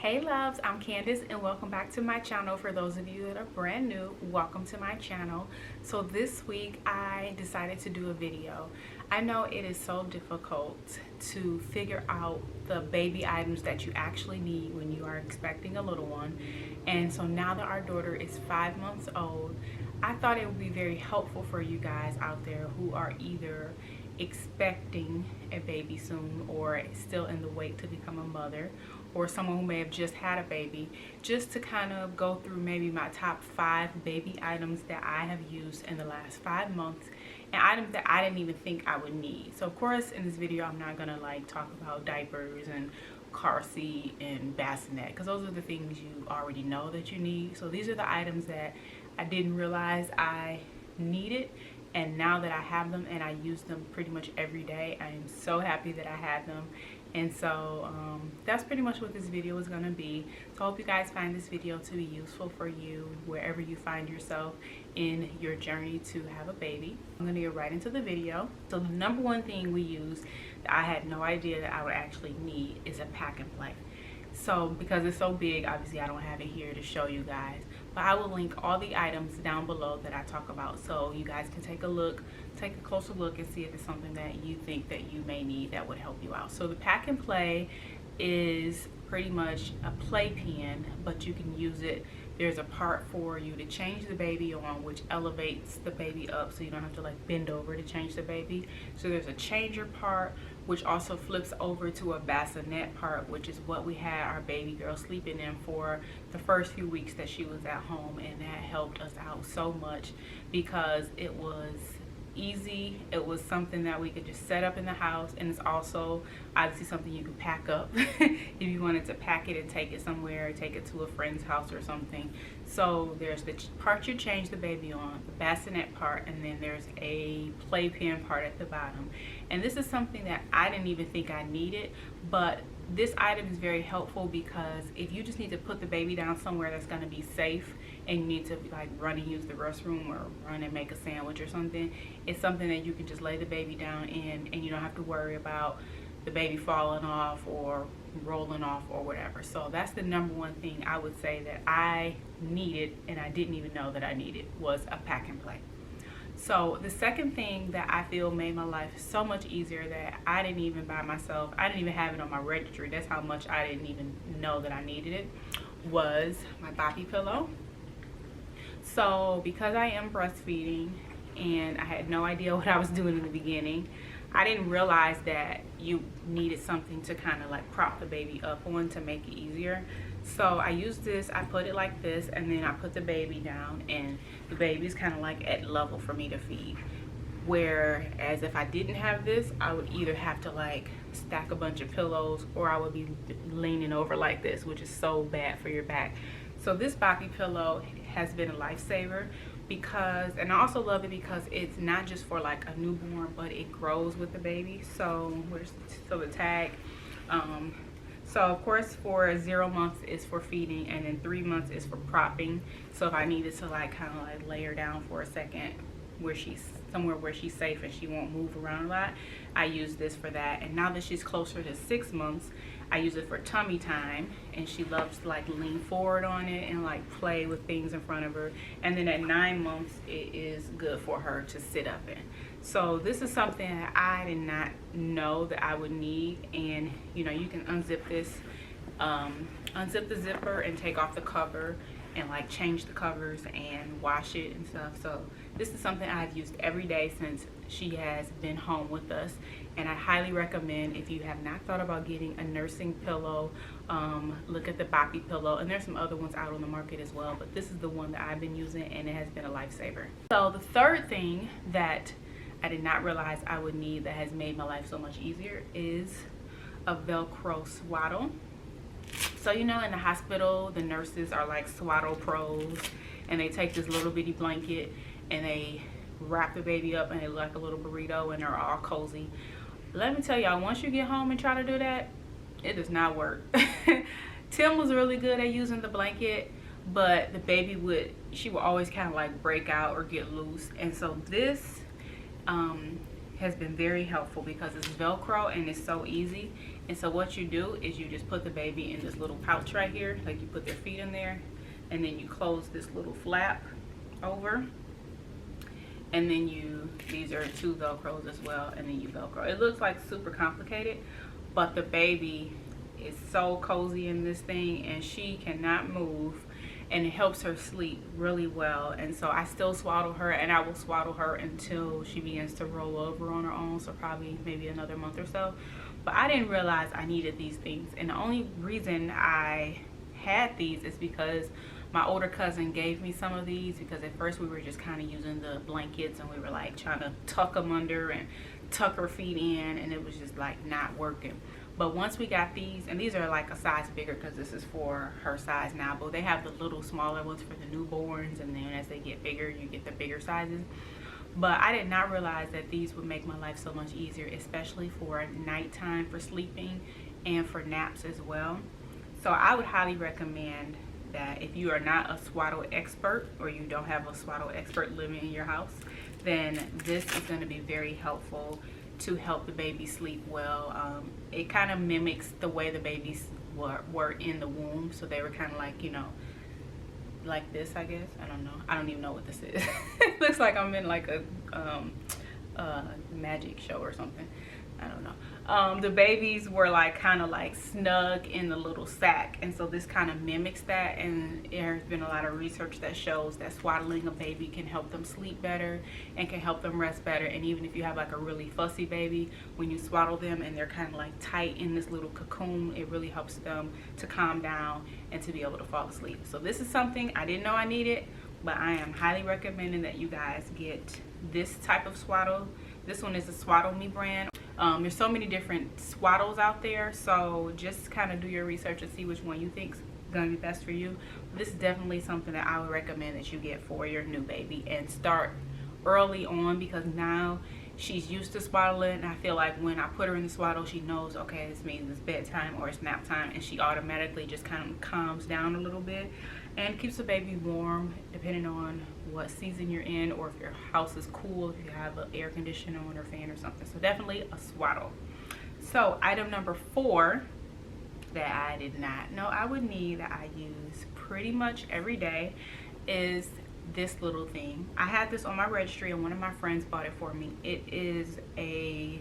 Hey loves, I'm Candace and welcome back to my channel. For those of you that are brand new, welcome to my channel. So this week I decided to do a video. I know it is so difficult to figure out the baby items that you actually need when you are expecting a little one. And so now that our daughter is 5 months old, I thought it would be very helpful for you guys out there who are either expecting a baby soon or still in the wait to become a mother, or someone who may have just had a baby, just to kind of go through maybe my top 5 baby items that I have used in the last 5 months, and items that I didn't even think I would need. So of course in this video I'm not gonna like talk about diapers and car seat and bassinet, because those are the things you already know that you need. So these are the items that I didn't realize I needed, and now that I have them and I use them pretty much every day, I am so happy that I had them. And so that's pretty much what this video is going to be. So I hope you guys find this video to be useful for you wherever you find yourself in your journey to have a baby. I'm going to get right into the video. So the number one thing we use that I had no idea that I would actually need is a pack and play. So because it's so big, obviously I don't have it here to show you guys, but I will link all the items down below that I talk about, so you guys can take a closer look and see if it's something that you think that you may need that would help you out. So the pack and play is pretty much a playpen, but you can use it. There's a part for you to change the baby on, which elevates the baby up so you don't have to like bend over to change the baby. So there's a changer part, which also flips over to a bassinet part, which is what we had our baby girl sleeping in for the first few weeks that she was at home, and that helped us out so much because it was easy. It was something that we could just set up in the house, and it's also obviously something you could pack up if you wanted to pack it and take it somewhere, take it to a friend's house or something. So there's the part you change the baby on, the bassinet part, and then there's a playpen part at the bottom. And this is something that I didn't even think I needed, but this item is very helpful because if you just need to put the baby down somewhere that's going to be safe and you need to like run and use the restroom or run and make a sandwich or something, it's something that you can just lay the baby down in, and you don't have to worry about the baby falling off or rolling off or whatever. So that's the number one thing I would say that I needed, and I didn't even know that I needed, was a pack and play. So the second thing that I feel made my life so much easier that I didn't even buy myself, I didn't even have it on my registry, that's how much I didn't even know that I needed it, was my boppy pillow. So because I am breastfeeding and I had no idea what I was doing in the beginning, I didn't realize that you needed something to kind of like prop the baby up on to make it easier. So I used this, I put it like this, and then I put the baby down, and the baby's kind of like at level for me to feed. Whereas if I didn't have this, I would either have to like stack a bunch of pillows, or I would be leaning over like this, which is so bad for your back. So this boppy pillow has been a lifesaver because, and I also love it because it's not just for like a newborn, but it grows with the baby. So the tag, so of course for 0 months is for feeding, and then 3 months is for propping. So if I needed to like kind of like lay her down for a second where she's somewhere where she's safe and she won't move around a lot, I use this for that. And now that she's closer to 6 months, I use it for tummy time, and she loves to like lean forward on it and like play with things in front of her. And then at 9 months it is good for her to sit up in. So this is something that I did not know that I would need. And you know, you can unzip this, unzip the zipper and take off the cover and like change the covers and wash it and stuff. So this is something I've used every day since she has been home with us, and I highly recommend, if you have not thought about getting a nursing pillow, look at the boppy pillow, and there's some other ones out on the market as well, but this is the one that I've been using and it has been a lifesaver. So the third thing that I did not realize I would need that has made my life so much easier is a Velcro Swaddle. So you know, in the hospital the nurses are like swaddle pros, and they take this little bitty blanket and they wrap the baby up and they look like a little burrito and they're all cozy. Let me tell y'all, once you get home and try to do that, it does not work. Tim was really good at using the blanket, but the baby she would always kind of like break out or get loose. And so this has been very helpful because it's Velcro and it's so easy, And so what you do is you just put the baby in this little pouch right here, like you put their feet in there, and then you close this little flap over, and then these are 2 Velcros as well, and then you Velcro. It looks like super complicated, but the baby is so cozy in this thing, and she cannot move, and it helps her sleep really well. And so I still swaddle her, and I will swaddle her until she begins to roll over on her own, so probably maybe another month or so. But I didn't realize I needed these things, and the only reason I had these is because my older cousin gave me some of these, because at first we were just kind of using the blankets, and we were like trying to tuck them under and tuck her feet in, and it was just like not working. But once we got these, and these are like a size bigger because this is for her size now, but they have the little smaller ones for the newborns, and then as they get bigger you get the bigger sizes. But I did not realize that these would make my life so much easier, especially for nighttime, for sleeping, and for naps as well. So I would highly recommend that if you are not a swaddle expert, or you don't have a swaddle expert living in your house, then this is going to be very helpful to help the baby sleep well. It kind of mimics the way the babies were in the womb, so they were kind of like, you know, like this, I guess. I don't know. I don't even know what this is. It looks like I'm in like a magic show or something. I don't know. The babies were like kind of like snug in the little sack, and so this kind of mimics that. And there's been a lot of research that shows that swaddling a baby can help them sleep better and can help them rest better. And even if you have like a really fussy baby, when you swaddle them and they're kind of like tight in this little cocoon, it really helps them to calm down and to be able to fall asleep. So this is something I didn't know I needed, but I am highly recommending that you guys get this type of swaddle. This one is a Swaddle Meet brand. There's so many different swaddles out there, so just kind of do your research and see which one you think is going to be best for you. This is definitely something that I would recommend that you get for your new baby, and start early on, because now she's used to swaddling, and I feel like when I put her in the swaddle, she knows, okay, this means it's bedtime or it's nap time, and she automatically just kind of calms down a little bit and keeps the baby warm, depending on what season you're in, or if your house is cool, if you have an air conditioner on or fan or something. So definitely a swaddle. So item number 4 that I did not know I would need, that I use pretty much every day, is this little thing. I had this on my registry, and one of my friends bought it for me. It is a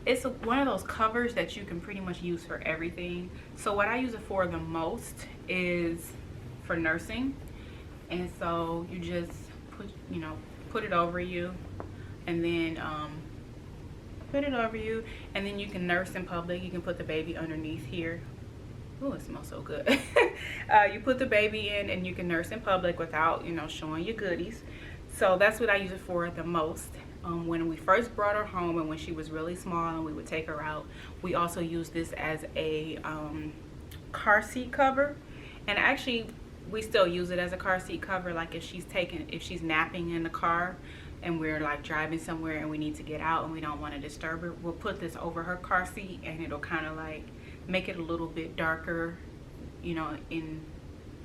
it's one of those covers that you can pretty much use for everything. So what I use it for the most is for nursing. And so you just put it over you, and then put it over you, and then you can nurse in public. You can put the baby underneath here. Oh, it smells so good. You put the baby in, and you can nurse in public without, you know, showing your goodies. So that's what I use it for the most. When we first brought her home, and when she was really small and we would take her out, we also used this as a car seat cover. And actually, we still use it as a car seat cover. Like if she's napping in the car and we're like driving somewhere and we need to get out and we don't want to disturb her, we'll put this over her car seat, and it'll kind of like make it a little bit darker, you know, in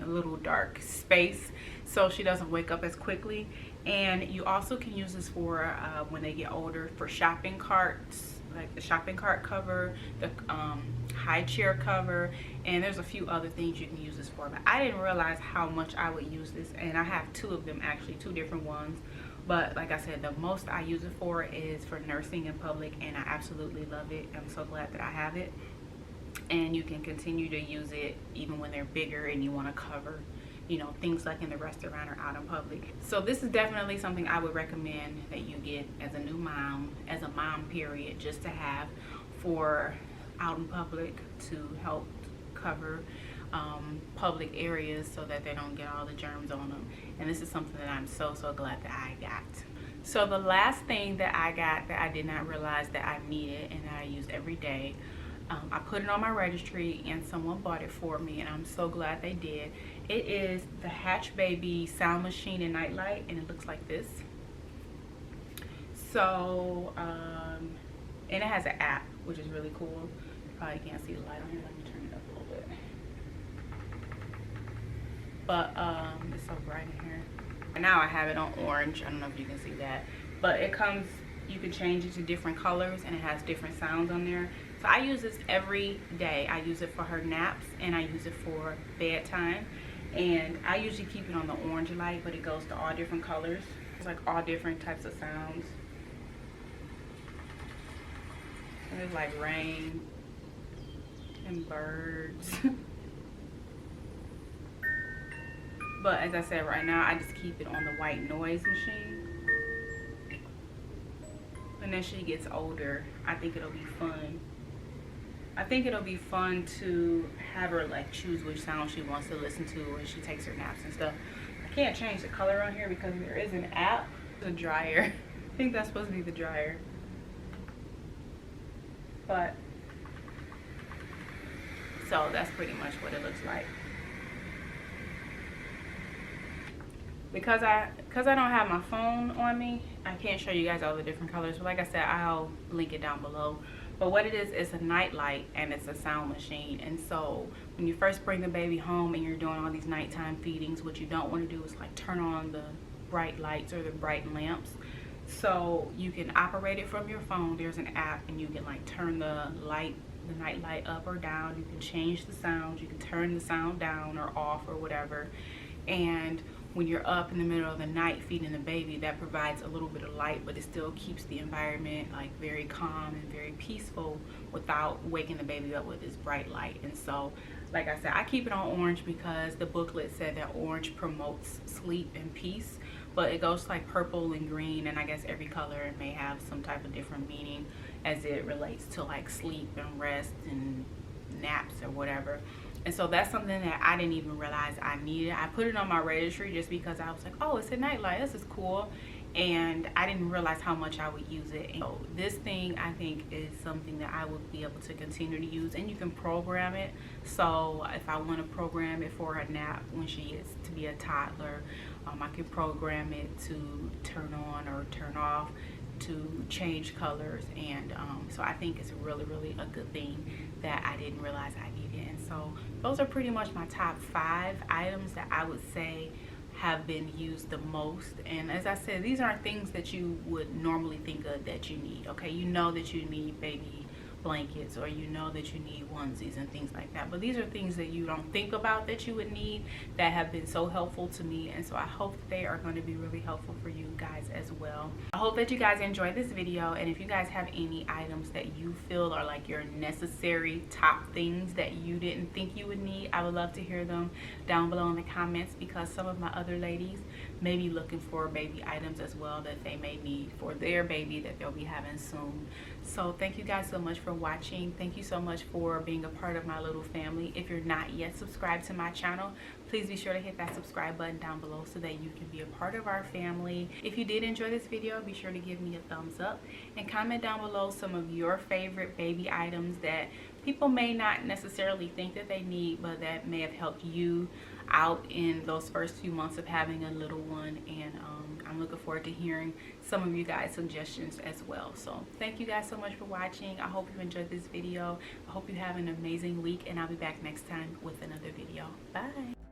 a little dark space, so she doesn't wake up as quickly. And you also can use this for when they get older, for shopping carts, like the shopping cart cover, the high chair cover, and there's a few other things you can use this for. But I didn't realize how much I would use this, and I have 2 of them, actually 2 different ones. But like I said, the most I use it for is for nursing in public, and I absolutely love it. I'm so glad that I have it. And you can continue to use it even when they're bigger and you want to cover, you know, things like in the restaurant or out in public. So this is definitely something I would recommend that you get as a new mom, as a mom period, just to have for out in public, to help cover public areas so that they don't get all the germs on them. And this is something that I'm so glad that I got. So the last thing that I got that I did not realize that I needed and that I use every day, I put it on my registry and someone bought it for me, and I'm so glad they did. It is the Hatch Baby Sound Machine and Nightlight, and it looks like this. So, and it has an app, which is really cool. You probably can't see the light on here. Let me turn it up a little bit. But it's so bright in here. And now I have it on orange. I don't know if you can see that. But it comes, you can change it to different colors, and it has different sounds on there. So I use this every day. I use it for her naps and I use it for bedtime. And I usually keep it on the orange light, but it goes to all different colors. It's like all different types of sounds. And it's like rain and birds. But as I said, right now I just keep it on the white noise machine. And as she gets older, I think it'll be fun. I think it'll be fun to have her like choose which sound she wants to listen to when she takes her naps and stuff. I can't change the color on here because there is an app. The dryer. I think that's supposed to be the dryer. But so that's pretty much what it looks like. Because I don't have my phone on me, I can't show you guys all the different colors. But like I said, I'll link it down below. But what it is a night light and it's a sound machine. And so when you first bring the baby home and you're doing all these nighttime feedings, what you don't want to do is like turn on the bright lights or the bright lamps. So you can operate it from your phone. There's an app and you can like turn the night light up or down. You can change the sounds. You can turn the sound down or off or whatever. And when you're up in the middle of the night feeding the baby, that provides a little bit of light, but it still keeps the environment like very calm and very peaceful without waking the baby up with this bright light. And so, like I said, I keep it on orange because the booklet said that orange promotes sleep and peace, but it goes like purple and green, and I guess every color may have some type of different meaning as it relates to like sleep and rest and naps or whatever. And so that's something that I didn't even realize I needed. I put it on my registry just because I was like, oh, it's a nightlight, this is cool. And I didn't realize how much I would use it. And so this thing I think is something that I would be able to continue to use, and you can program it. So if I want to program it for a nap when she gets to be a toddler, I can program it to turn on or turn off, to change colors. And so I think it's really a good thing that I didn't realize I needed. And so those are pretty much my top 5 items that I would say have been used the most. And as I said, these aren't things that you would normally think of that you need. Okay, you know that you need baby blankets, or you know that you need onesies and things like that, but these are things that you don't think about that you would need, that have been so helpful to me. And so I hope that they are going to be really helpful for you guys as well. I hope that you guys enjoyed this video, and if you guys have any items that you feel are like your necessary top things that you didn't think you would need, I would love to hear them down below in the comments, because some of my other ladies may be looking for baby items as well that they may need for their baby that they'll be having soon. So thank you guys so much for watching. Thank you so much for being a part of my little family. If you're not yet subscribed to my channel, please be sure to hit that subscribe button down below so that you can be a part of our family. If you did enjoy this video, be sure to give me a thumbs up and comment down below some of your favorite baby items that people may not necessarily think that they need, but that may have helped you out in those first few months of having a little one. And I'm looking forward to hearing some of you guys' suggestions as well. So thank you guys so much for watching. I hope you enjoyed this video. I hope you have an amazing week, and I'll be back next time with another video. Bye.